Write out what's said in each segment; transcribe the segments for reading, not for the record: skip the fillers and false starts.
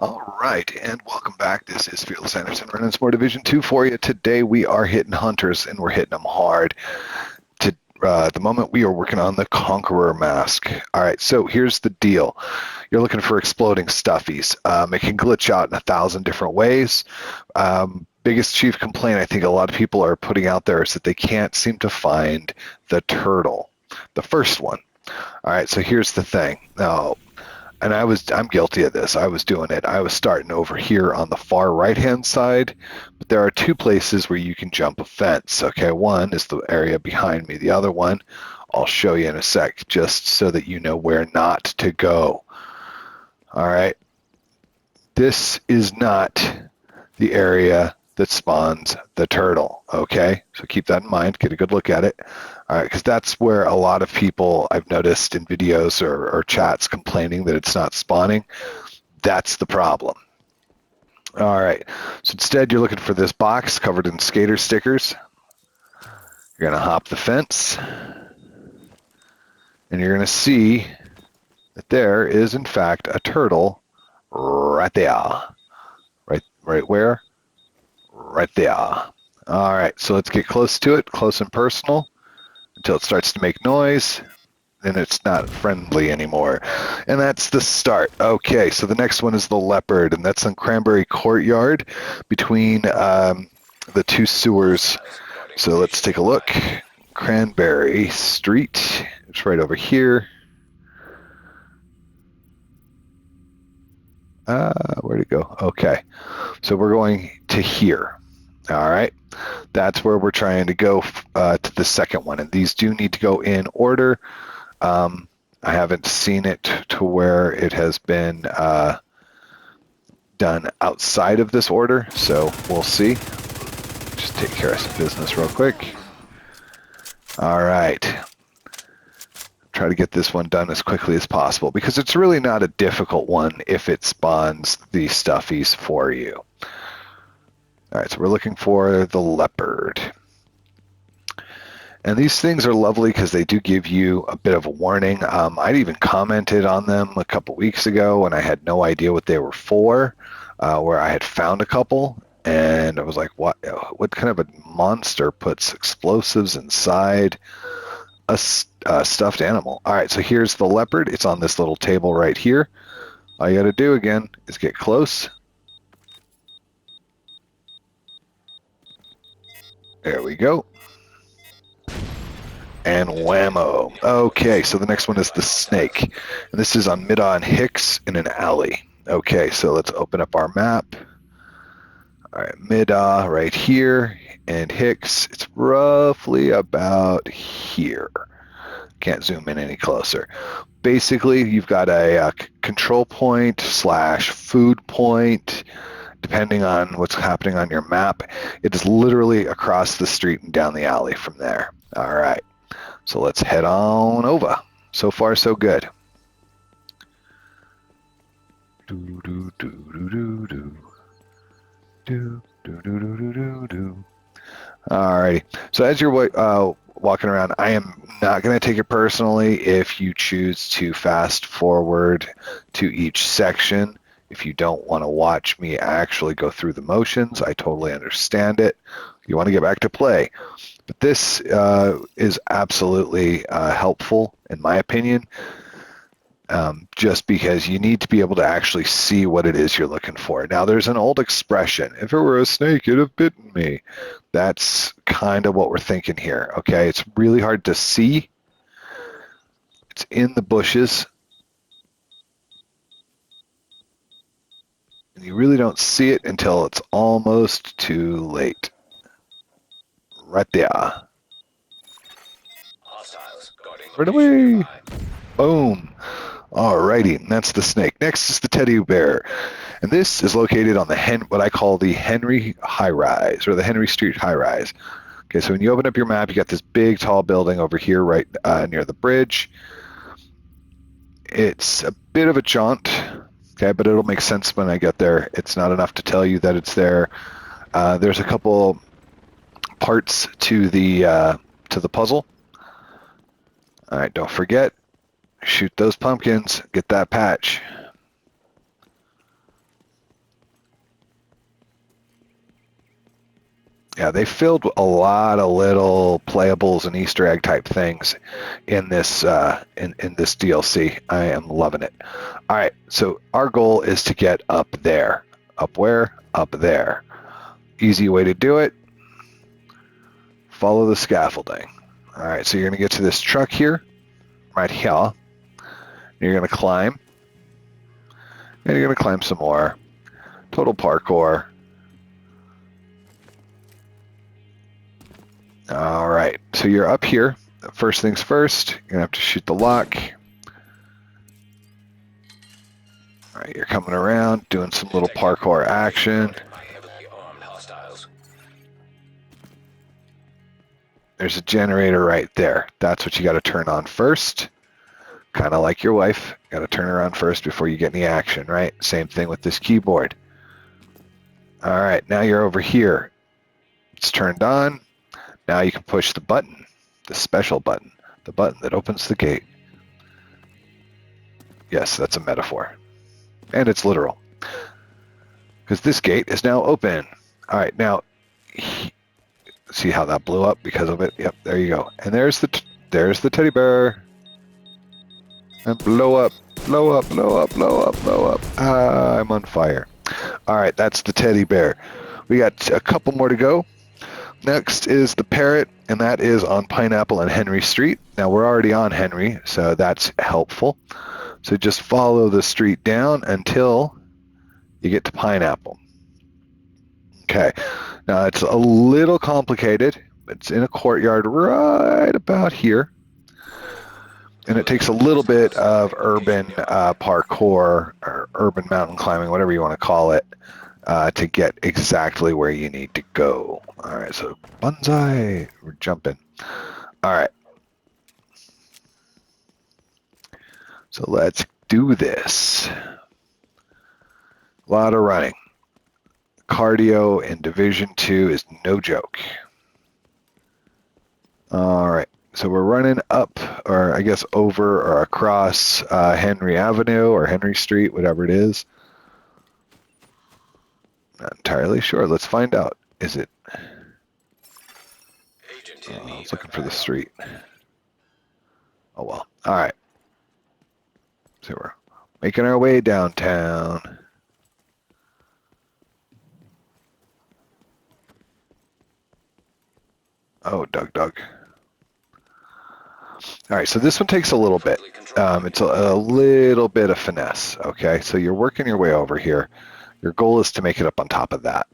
All right, and welcome back. This is Fearless Anderson running some more Division 2 for you. Today we are hitting hunters, and we're hitting them hard. At the moment, we are working on the Conqueror mask. All right, so here's the deal. You're looking for exploding stuffies. It can glitch out in 1,000 different ways. Biggest chief complaint I think a lot of people are putting out there is that they can't seem to find the turtle, the first one. All right, so here's the thing. Now, and I'm guilty of this. I was doing it. I was starting over here on the far right-hand side, but there are two places where you can jump a fence. Okay, one is the area behind me. The other one, I'll show you in a sec, just so that you know where not to go. All right. This is not the area that spawns the turtle. Okay, so keep that in mind. Get a good look at it. All right, because that's where a lot of people I've noticed in videos or chats complaining that it's not spawning. That's the problem. All right, so instead you're looking for this box covered in skater stickers. You're going to hop the fence, and you're going to see that there is, in fact, a turtle right there. Right where? Right there. All right, so let's get close to it, close and personal, until it starts to make noise. Then it's not friendly anymore. And that's the start. Okay, so the next one is the leopard, and that's on Cranberry Courtyard between the two sewers. So let's take a look. Cranberry Street. It's right over here. Where'd it go? Okay, so we're going to here. All right, that's where we're trying to go to the second one, and these do need to go in order. I haven't seen it to where it has been done outside of this order, so we'll see. Just take care of some business real quick. All right. Try to get this one done as quickly as possible because it's really not a difficult one if it spawns the stuffies for you. All right, so we're looking for the leopard. And these things are lovely because they do give you a bit of a warning. I'd even commented on them a couple weeks ago when I had no idea what they were for, where I had found a couple, and I was like, what kind of a monster puts explosives inside a stuffed animal? All right, so here's the leopard. It's on this little table right here. All you got to do, again, is get close. There we go. And whammo. Okay, so the next one is the snake. And this is on Middaw and Hicks in an alley. Okay, so let's open up our map. All right, Middaw right here, and Hicks, it's roughly about here. Can't zoom in any closer. Basically, you've got a control point / food point, depending on what's happening on your map. It is literally across the street and down the alley from there. All right. So let's head on over. So far, so good. Alrighty. So as you're walking around, I am not going to take it personally if you choose to fast forward to each section. If you don't want to watch me actually go through the motions, I totally understand it. You want to get back to play. But this is absolutely helpful, in my opinion, just because you need to be able to actually see what it is you're looking for. Now, there's an old expression, if it were a snake, it'd have bitten me. That's kind of what we're thinking here, okay? It's really hard to see. It's in the bushes. And you really don't see it until it's almost too late. Right there. Right away. Boom. Alrighty, that's the snake. Next is the teddy bear. And this is located on what I call the Henry High Rise, or the Henry Street High Rise. Okay, so when you open up your map, you got this big, tall building over here right near the bridge. It's a bit of a jaunt, okay, but it'll make sense when I get there. It's not enough to tell you that it's there. There's a couple parts to the puzzle. All right, don't forget, shoot those pumpkins, get that patch. Yeah, they filled a lot of little playables and Easter egg type things in this in this DLC. I am loving it. All right, so our goal is to get up there. Up where? Up there. Easy way to do it. Follow the scaffolding. All right, so you're going to get to this truck here, right here. You're going to climb, and you're going to climb some more. Total parkour. All right, so you're up here. First things first, you're going to have to shoot the lock. All right, you're coming around, doing some little parkour action. There's a generator right there. That's what you got to turn on first. Kind of like your wife. Got to turn her on first before you get any action, right? Same thing with this keyboard. All right, now you're over here. It's turned on. Now you can push the button, the special button, the button that opens the gate. Yes, that's a metaphor. And it's literal. Because this gate is now open. All right, now, see how that blew up because of it? Yep, there you go. And there's the teddy bear. And blow up, blow up, blow up, blow up, blow up. Ah, I'm on fire. All right, that's the teddy bear. We got a couple more to go. Next is the parrot, and that is on Pineapple and Henry Street. Now, we're already on Henry, so that's helpful. So just follow the street down until you get to Pineapple. Okay, now it's a little complicated. It's in a courtyard right about here. And it takes a little bit of urban parkour or urban mountain climbing, whatever you want to call it, to get exactly where you need to go. All right, so bonsai, we're jumping. All right. So let's do this. A lot of running. Cardio in Division 2 is no joke. All right. So we're running up, or I guess over or across Henry Avenue or Henry Street, whatever it is. Not entirely sure. Let's find out. Is it? I was looking for the street. Oh, well. All right. So we're making our way downtown. Oh, Doug. All right, so this one takes a little bit. It's a little bit of finesse, okay? So you're working your way over here. Your goal is to make it up on top of that.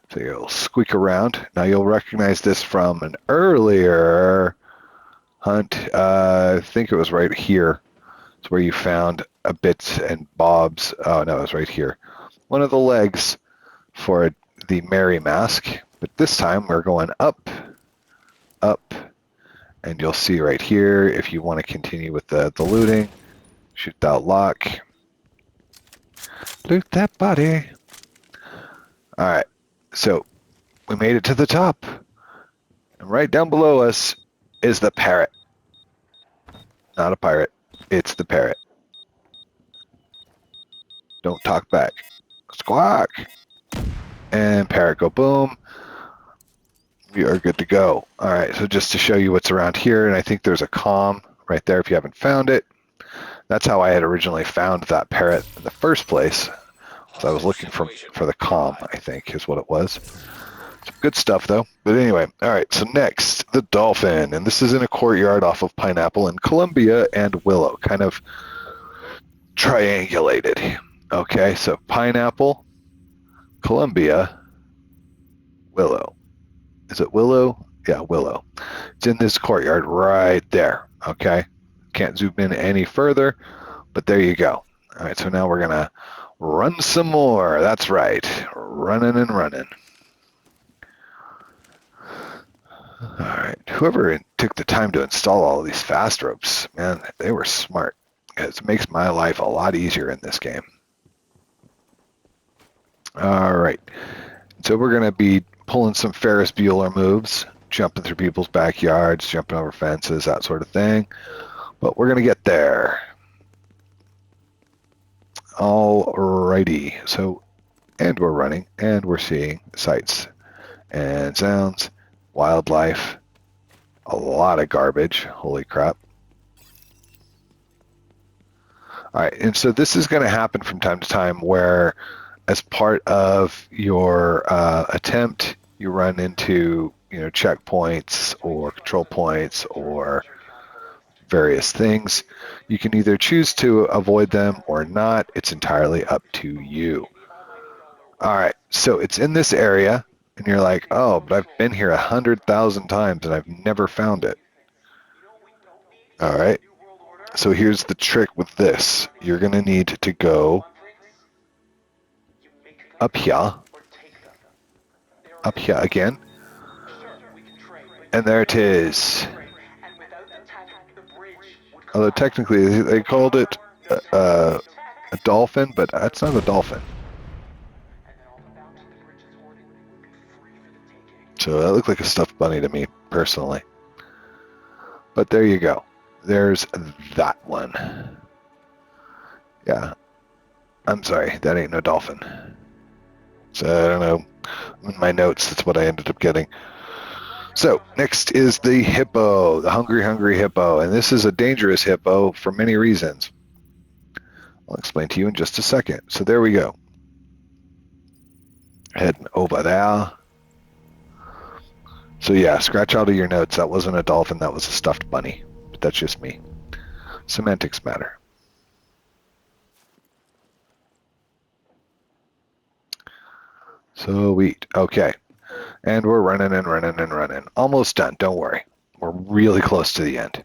So you'll squeak around. Now you'll recognize this from an earlier hunt. I think it was right here. It's where you found a bits and bobs. Oh, no, it was right here. One of the legs for the Mary mask. But this time we're going up, up, and you'll see right here, if you want to continue with the looting, shoot that lock. Loot that body. All right, so we made it to the top. And right down below us is the parrot. Not a pirate, it's the parrot. Don't talk back. Squawk. And parrot go boom. We are good to go. All right, so just to show you what's around here, and I think there's a comm right there if you haven't found it. That's how I had originally found that parrot in the first place. So I was looking for the comm, I think, is what it was. Some good stuff, though. But anyway, all right, so next, the dolphin. And this is in a courtyard off of Pineapple and Columbia and Willow, kind of triangulated. Okay, so Pineapple, Columbia, Willow. Is it Willow? Yeah, Willow. It's in this courtyard right there, okay? Can't zoom in any further, but there you go. All right, so now we're going to run some more. That's right, running and running. All right, whoever took the time to install all of these fast ropes, man, they were smart. It makes my life a lot easier in this game. All right, so we're going to be pulling some Ferris Bueller moves, jumping through people's backyards, jumping over fences, that sort of thing. But we're going to get there. All righty. So, and we're running, and we're seeing sights and sounds, wildlife, a lot of garbage. Holy crap. All right, and so this is going to happen from time to time where as part of your attempt, you run into, checkpoints or control points or various things. You can either choose to avoid them or not. It's entirely up to you. All right, so it's in this area, and you're like, oh, but I've been here 100,000 times and I've never found it. All right, so here's the trick with this. You're going to need to go up here again, and there it is. Although technically they called it a dolphin, but that's not a dolphin. So that looked like a stuffed bunny to me, personally. But there you go. There's that one. Yeah. I'm sorry, that ain't no dolphin. So I don't know. In my notes, that's what I ended up getting. So next is the hippo, the hungry hippo. And this is a dangerous hippo for many reasons. I'll explain to you in just a second. So there we go. Heading over there. So yeah, scratch out of your notes. That wasn't a dolphin, that was a stuffed bunny. But that's just me. Semantics matter. Sweet. Okay. And we're running and running and running. Almost done. Don't worry. We're really close to the end.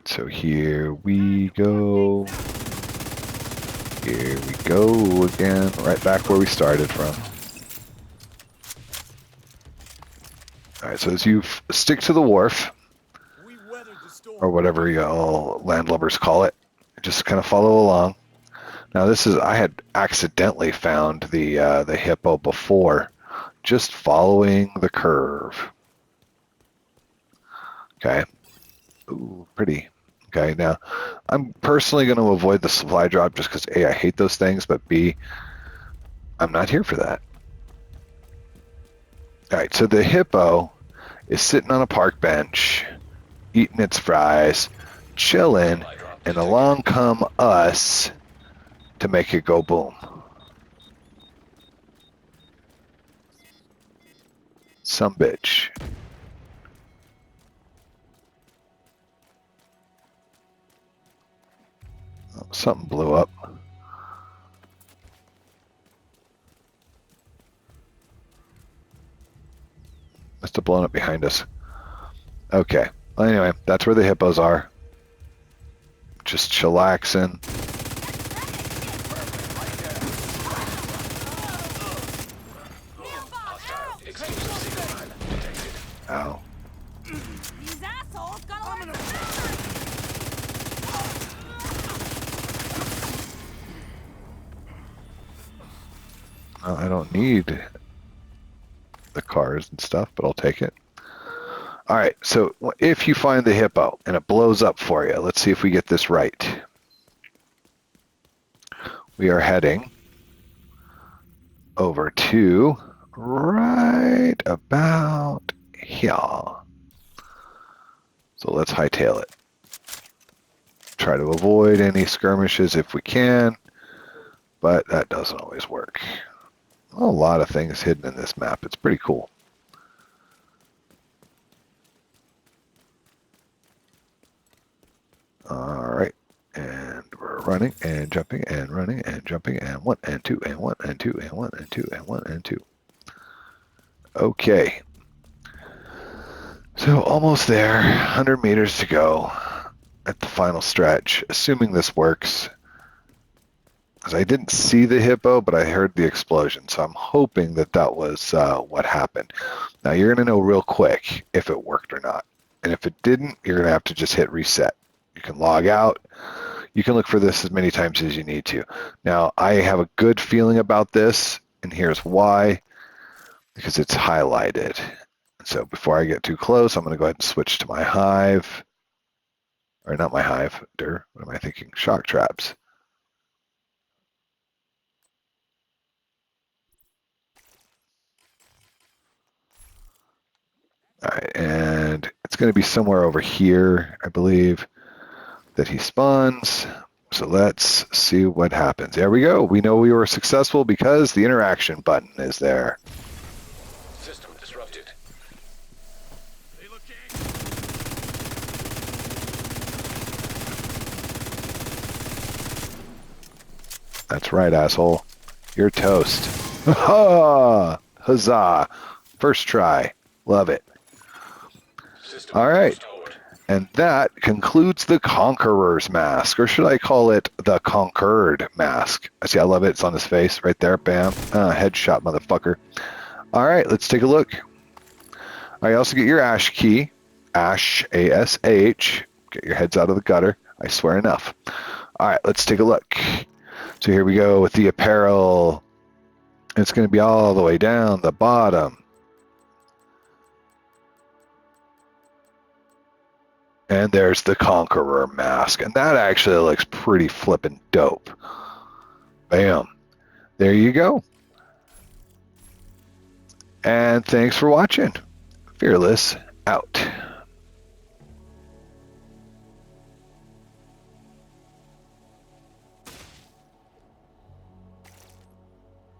So here we go. Here we go again. Right back where we started from. All right, so as you stick to the wharf, or whatever you all landlubbers call it, just kind of follow along. Now this is, I had accidentally found the hippo before, just following the curve. Okay. Ooh, pretty. Okay, now I'm personally going to avoid the supply drop just because A, I hate those things, but B, I'm not here for that. All right, so the hippo is sitting on a park bench, eating its fries, chilling, and along come us to make it go boom. Some bitch. Oh, something blew up. Must have blown up behind us. Okay. Well, anyway, that's where the hippos are. Just chillaxing. Ow. These assholes got Well, I don't need the cars and stuff, but I'll take it. All right, so if you find the hippo and it blows up for you, let's see if we get this right. We are heading over to right about here. So let's hightail it. Try to avoid any skirmishes if we can, but that doesn't always work. A lot of things hidden in this map. It's pretty cool. All right, and we're running and jumping and running and jumping and 1 and 2 and 1 and 2 and 1 and 2 and 1 and 2. Okay. So almost there, 100 meters to go at the final stretch, assuming this works. Because I didn't see the hippo, but I heard the explosion, so I'm hoping that that was what happened. Now you're going to know real quick if it worked or not. And if it didn't, you're going to have to just hit reset. You can log out. You can look for this as many times as you need to. Now, I have a good feeling about this, and here's why. Because it's highlighted. So before I get too close, I'm going to go ahead and switch to my hive. Or not my hive. What am I thinking? Shock traps. All right, and it's going to be somewhere over here, I believe, that he spawns. So let's see what happens. There we go. We know we were successful because the interaction button is there. System disrupted. That's right, asshole. You're toast. Ha! Huzzah! First try. Love it. System All right. restored. And that concludes the Conqueror's mask, or should I call it the Conquered mask? See, I love it. It's on his face right there. Bam. Headshot, motherfucker. All right, let's take a look. I also get your Ash key. Ash, A-S-H. Get your heads out of the gutter. I swear enough. All right, let's take a look. So here we go with the apparel. It's going to be all the way down the bottom. And there's the Conqueror mask. And that actually looks pretty flippin' dope. Bam. There you go. And thanks for watching. Fearless out.